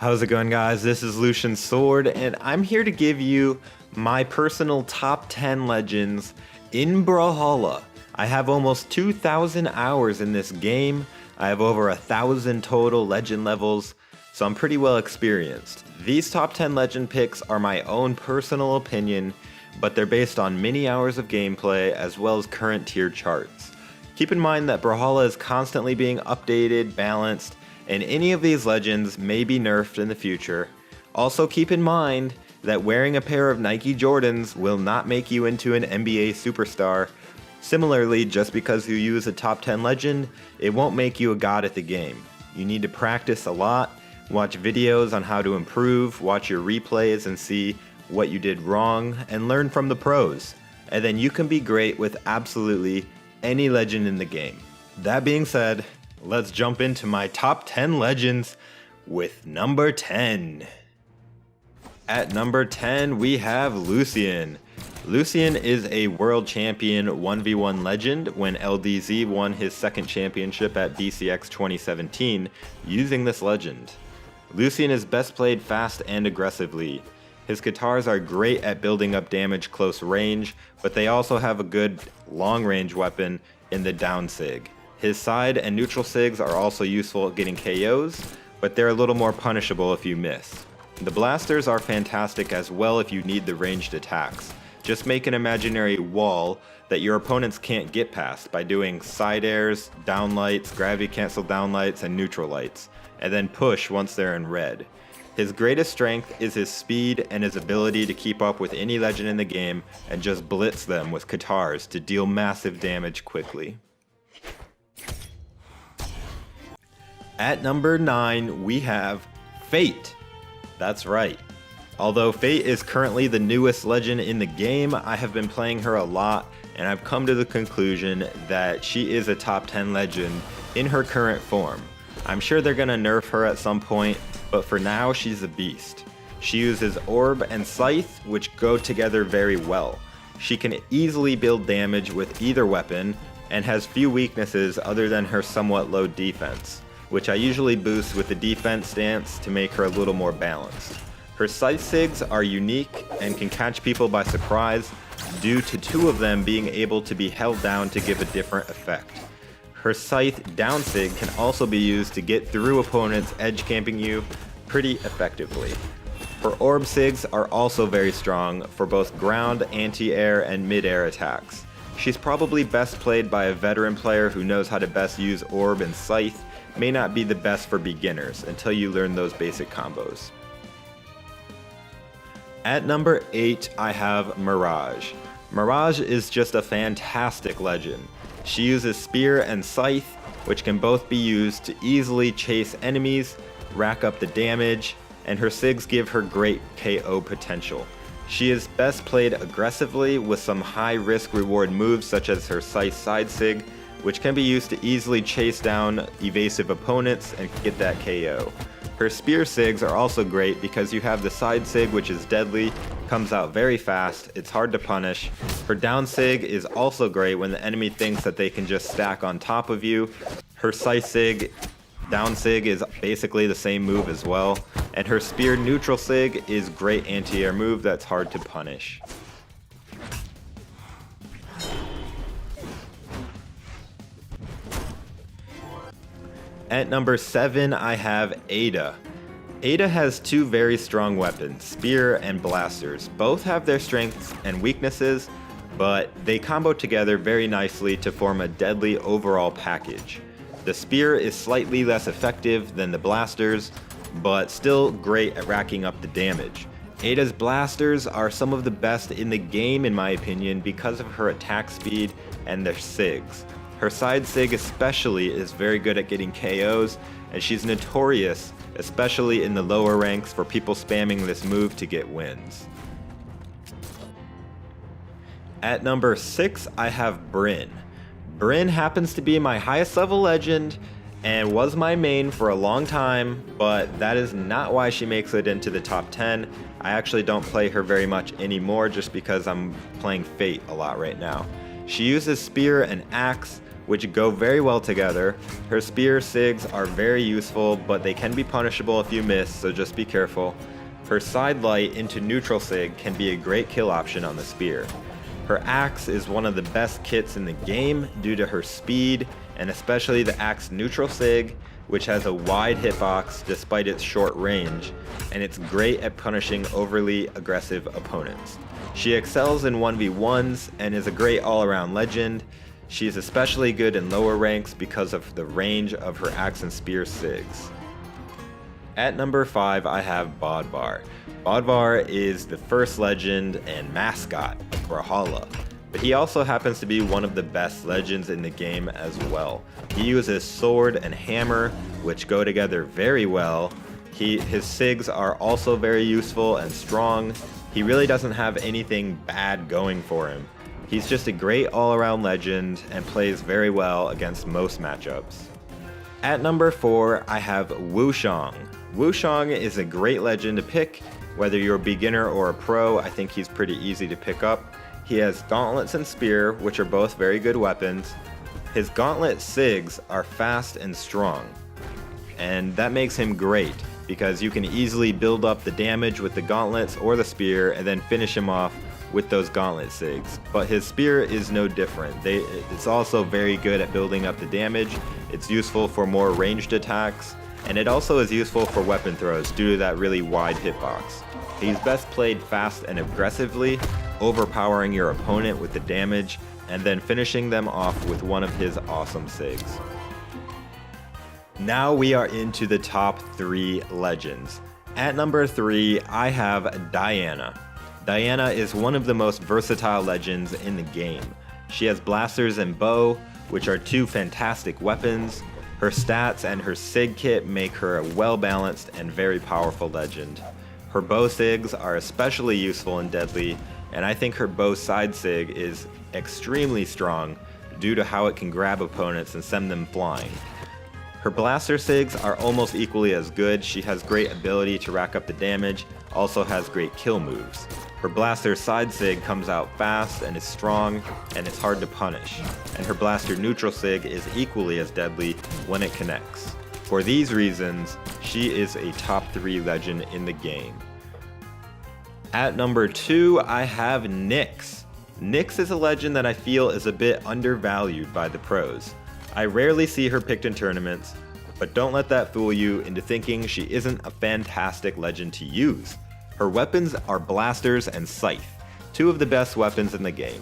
How's it going, guys? This is Lucian Sword, and I'm here to give you my personal top 10 legends in Brawlhalla. I have almost 2,000 hours in this game. I have over 1,000 total legend levels, so I'm pretty well experienced. These top 10 legend picks are my own personal opinion, but they're based on many hours of gameplay as well as current tier charts. Keep in mind that Brawlhalla is constantly being updated, balanced, and any of these legends may be nerfed in the future. Also keep in mind that wearing a pair of Nike Jordans will not make you into an NBA superstar. Similarly, just because you use a top 10 legend, it won't make you a god at the game. You need to practice a lot, watch videos on how to improve, watch your replays and see what you did wrong, and learn from the pros. And then you can be great with absolutely any legend in the game. That being said, let's jump into my top 10 legends with number 10. At number 10, we have Lucian. Lucian is a world champion 1v1 legend when LDZ won his second championship at BCX 2017 using this legend. Lucian is best played fast and aggressively. His guitars are great at building up damage close range, but they also have a good long range weapon in the down sig. His side and neutral sigs are also useful at getting KOs, but they're a little more punishable if you miss. The blasters are fantastic as well if you need the ranged attacks. Just make an imaginary wall that your opponents can't get past by doing side airs, down lights, gravity cancel down lights, and neutral lights, and then push once they're in red. His greatest strength is his speed and his ability to keep up with any legend in the game and just blitz them with guitars to deal massive damage quickly. At number 9, we have Fate. That's right. Although Fate is currently the newest legend in the game, I have been playing her a lot and I've come to the conclusion that she is a top 10 legend in her current form. I'm sure they're gonna nerf her at some point, but for now she's a beast. She uses Orb and Scythe, which go together very well. She can easily build damage with either weapon and has few weaknesses other than her somewhat low defense, which I usually boost with the defense stance to make her a little more balanced. Her Scythe Sigs are unique and can catch people by surprise due to two of them being able to be held down to give a different effect. Her Scythe down sig can also be used to get through opponents edge camping you pretty effectively. Her Orb Sigs are also very strong for both ground, anti-air, and mid-air attacks. She's probably best played by a veteran player who knows how to best use Orb and Scythe. May not be the best for beginners until you learn those basic combos. At number 8, I have Mirage. Mirage is just a fantastic legend. She uses Spear and Scythe, which can both be used to easily chase enemies, rack up the damage, and her sigs give her great KO potential. She is best played aggressively with some high risk reward moves such as her Scythe side sig, which can be used to easily chase down evasive opponents and get that KO. Her Spear Sigs are also great because you have the side sig, which is deadly, comes out very fast, it's hard to punish. Her down sig is also great when the enemy thinks that they can just stack on top of you. Her Scythe sig, down sig is basically the same move as well. And her Spear neutral sig is great anti-air move that's hard to punish. At number 7, I have Ada. Ada has two very strong weapons, Spear and Blasters. Both have their strengths and weaknesses, but they combo together very nicely to form a deadly overall package. The Spear is slightly less effective than the Blasters, but still great at racking up the damage. Ada's Blasters are some of the best in the game in my opinion because of her attack speed and their sigs. Her side sig especially is very good at getting KOs, and she's notorious, especially in the lower ranks, for people spamming this move to get wins. At number 6, I have Brynn. Brynn happens to be my highest level legend and was my main for a long time, but that is not why she makes it into the top 10. I actually don't play her very much anymore just because I'm playing Fate a lot right now. She uses Spear and Axe, which go very well together. Her spear sigs are very useful, but they can be punishable if you miss, so just be careful. Her side light into neutral sig can be a great kill option on the spear. Her axe is one of the best kits in the game due to her speed, and especially the axe neutral sig, which has a wide hitbox despite its short range, and it's great at punishing overly aggressive opponents. She excels in 1v1s and is a great all-around legend. She is especially good in lower ranks because of the range of her axe and spear sigs. At number 5, I have Bodvar. Bodvar is the first legend and mascot of Brawlhalla, but he also happens to be one of the best legends in the game as well. He uses sword and hammer, which go together very well. His sigs are also very useful and strong. He really doesn't have anything bad going for him. He's just a great all-around legend and plays very well against most matchups. At number 4, I have Wushang. Wushang is a great legend to pick. Whether you're a beginner or a pro, I think he's pretty easy to pick up. He has gauntlets and spear, which are both very good weapons. His gauntlet sigs are fast and strong, and that makes him great because you can easily build up the damage with the gauntlets or the spear and then finish him off with those gauntlet sigs. But his spear is no different. It's also very good at building up the damage. It's useful for more ranged attacks, and it also is useful for weapon throws due to that really wide hitbox. He's best played fast and aggressively, overpowering your opponent with the damage, and then finishing them off with one of his awesome sigs. Now we are into the top 3 legends. At number 3, I have Diana. Diana is one of the most versatile legends in the game. She has blasters and bow, which are 2 fantastic weapons. Her stats and her sig kit make her a well-balanced and very powerful legend. Her bow sigs are especially useful and deadly, and I think her bow side sig is extremely strong due to how it can grab opponents and send them flying. Her blaster sigs are almost equally as good. She has great ability to rack up the damage, also has great kill moves. Her blaster side sig comes out fast and is strong, and it's hard to punish. And her blaster neutral sig is equally as deadly when it connects. For these reasons, she is a top 3 legend in the game. At number 2, I have Nyx. Nyx is a legend that I feel is a bit undervalued by the pros. I rarely see her picked in tournaments, but don't let that fool you into thinking she isn't a fantastic legend to use. Her weapons are blasters and scythe, 2 of the best weapons in the game.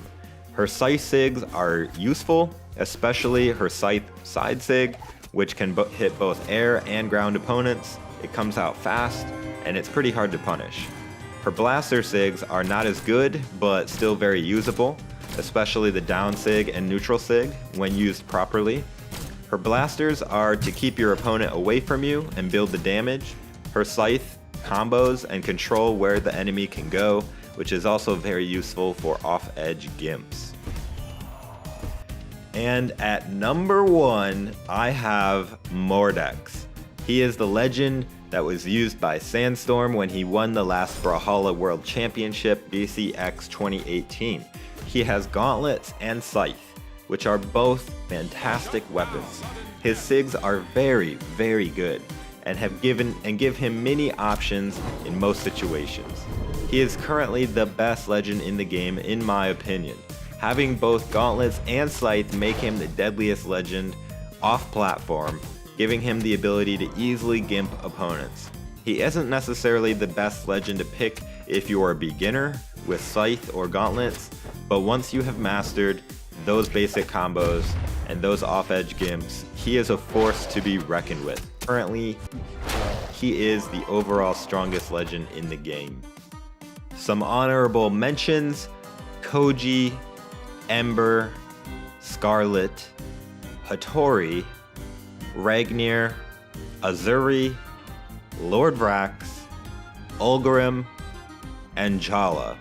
Her scythe sigs are useful, especially her scythe side sig, which can hit both air and ground opponents. It comes out fast, and it's pretty hard to punish. Her blaster sigs are not as good, but still very usable, especially the down sig and neutral sig when used properly. Her blasters are to keep your opponent away from you and build the damage. Her scythe combos and control where the enemy can go, which is also very useful for off-edge gimps. And at number 1, I have Mordex. He is the legend that was used by Sandstorm when he won the last Brawlhalla World Championship BCX 2018. He has gauntlets and scythe, which are both fantastic weapons. His sigs are very, very good and give him many options in most situations. He is currently the best legend in the game in my opinion. Having both gauntlets and scythe make him the deadliest legend off-platform, giving him the ability to easily gimp opponents. He isn't necessarily the best legend to pick if you are a beginner with scythe or gauntlets, but once you have mastered those basic combos and those off-edge gimps, he is a force to be reckoned with. Currently, he is the overall strongest legend in the game. Some honorable mentions: Koji, Ember, Scarlet, Hattori, Ragnir, Azuri, Lord Vrax, Ulgrim, and Jala.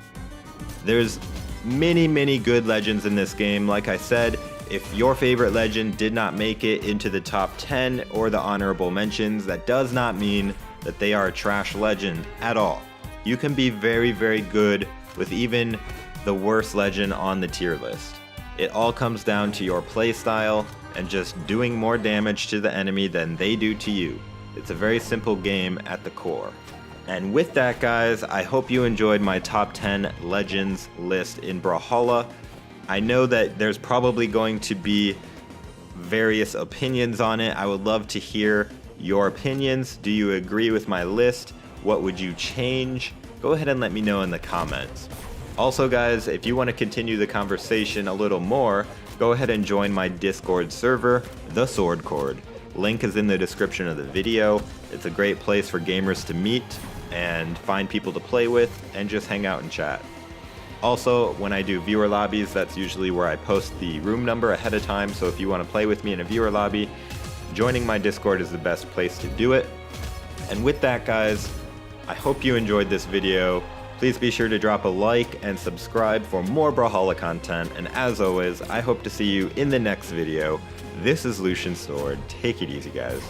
There's many good legends in this game. Like I said, if your favorite legend did not make it into the top 10 or the honorable mentions, that does not mean that they are a trash legend at all. You can be very good with even the worst legend on the tier list. It all comes down to your playstyle and just doing more damage to the enemy than they do to you. It's a very simple game at the core. And with that, guys, I hope you enjoyed my top 10 legends list in Brawlhalla. I know that there's probably going to be various opinions on it. I would love to hear your opinions. Do you agree with my list? What would you change? Go ahead and let me know in the comments. Also, guys, if you want to continue the conversation a little more, go ahead and join my Discord server, The Sword Cord. Link is in the description of the video. It's a great place for gamers to meet and find people to play with and just hang out and chat. Also, when I do viewer lobbies, that's usually where I post the room number ahead of time, so if you want to play with me in a viewer lobby, joining my Discord is the best place to do it. And with that, guys, I hope you enjoyed this video. Please be sure to drop a like and subscribe for more Brawlhalla content, and as always, I hope to see you in the next video. This is Lucian Sword. Take it easy, guys.